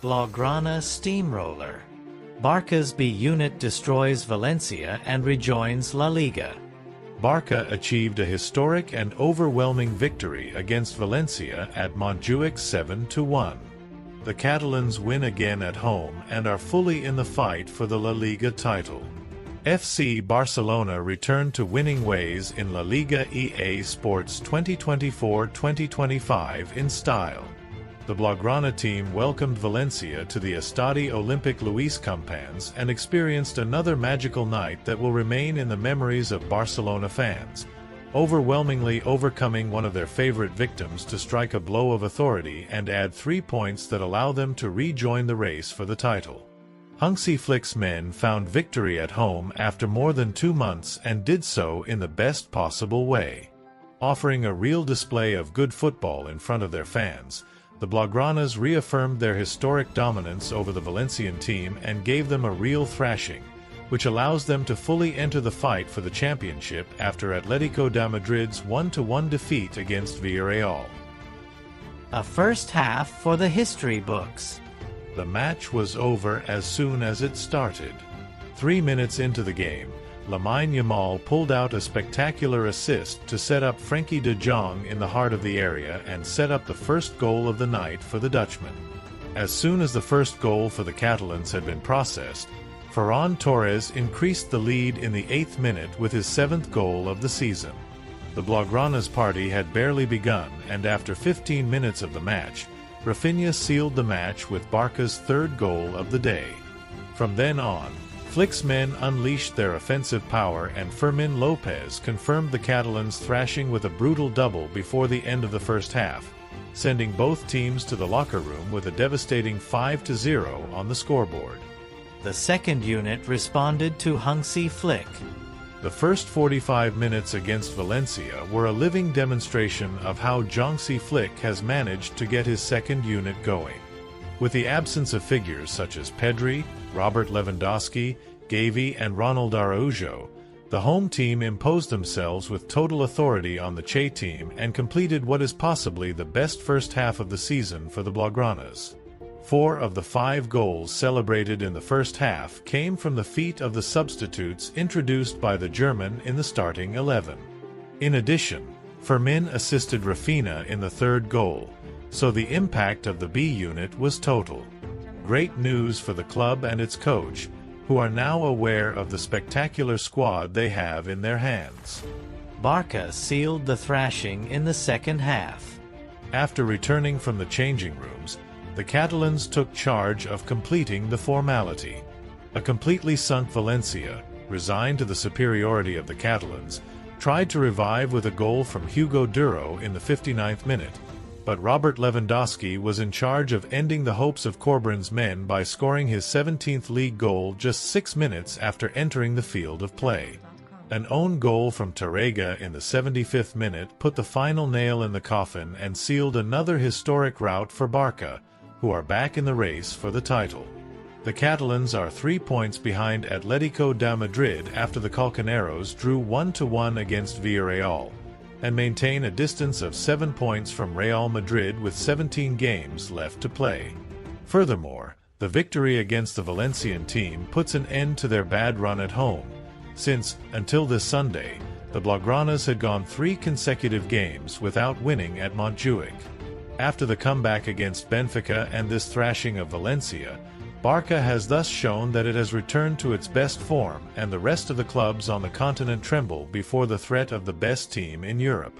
Blaugrana steamroller. Barca's B unit destroys Valencia and rejoins La Liga. Barça achieved a historic and overwhelming victory against Valencia at Montjuïc 7-1. The Catalans win again at home and are fully in the fight for the La Liga title. FC Barcelona returned to winning ways in La Liga EA Sports 2024-2025 in style. The Blaugrana team welcomed Valencia to the Estadi Olímpic Luis Companys and experienced another magical night that will remain in the memories of Barcelona fans, overwhelmingly overcoming one of their favorite victims to strike a blow of authority and add 3 points that allow them to rejoin the race for the title. Hansi Flick's men found victory at home after more than 2 months and did so in the best possible way. Offering a real display of good football in front of their fans, the Blaugranas reaffirmed their historic dominance over the Valencian team and gave them a real thrashing, which allows them to fully enter the fight for the championship after Atletico de Madrid's 1-1 defeat against Villarreal. A first half for the history books. The match was over as soon as it started. 3 minutes into the game, Lamine Yamal pulled out a spectacular assist to set up Frenkie de Jong in the heart of the area and set up the first goal of the night for the Dutchman. As soon as the first goal for the Catalans had been processed, Ferran Torres increased the lead in the 8th minute with his 7th goal of the season. The Blaugrana's party had barely begun, and after 15 minutes of the match, Rafinha sealed the match with Barca's 3rd goal of the day. From then on, Flick's men unleashed their offensive power and Fermin Lopez confirmed the Catalans' thrashing with a brutal double before the end of the first half, sending both teams to the locker room with a devastating 5-0 on the scoreboard. The second unit responded to Hansi Flick. The first 45 minutes against Valencia were a living demonstration of how Hansi Flick has managed to get his second unit going. With the absence of figures such as Pedri, Robert Lewandowski, Gavi and Ronald Araujo, the home team imposed themselves with total authority on the Che team and completed what is possibly the best first half of the season for the Blaugranas. 4 of the 5 goals celebrated in the first half came from the feet of the substitutes introduced by the German in the starting 11. In addition, Fermin assisted Rafinha in the 3rd goal, so the impact of the B unit was total. Great news for the club and its coach, who are now aware of the spectacular squad they have in their hands. Barca sealed the thrashing in the second half. After returning from the changing rooms, the Catalans took charge of completing the formality. A completely sunk Valencia, resigned to the superiority of the Catalans, tried to revive with a goal from Hugo Duro in the 59th minute, but Robert Lewandowski was in charge of ending the hopes of Corberan's men by scoring his 17th league goal just 6 minutes after entering the field of play. An own goal from Tarrega in the 75th minute put the final nail in the coffin and sealed another historic rout for Barca, who are back in the race for the title. The Catalans are 3 points behind Atletico de Madrid after the Colchoneros drew 1-1 against Villarreal, and maintain a distance of 7 points from Real Madrid with 17 games left to play. Furthermore, the victory against the Valencian team puts an end to their bad run at home, since, until this Sunday, the Blaugranas had gone 3 consecutive games without winning at Montjuïc. After the comeback against Benfica and this thrashing of Valencia, Barca has thus shown that it has returned to its best form, and the rest of the clubs on the continent tremble before the threat of the best team in Europe.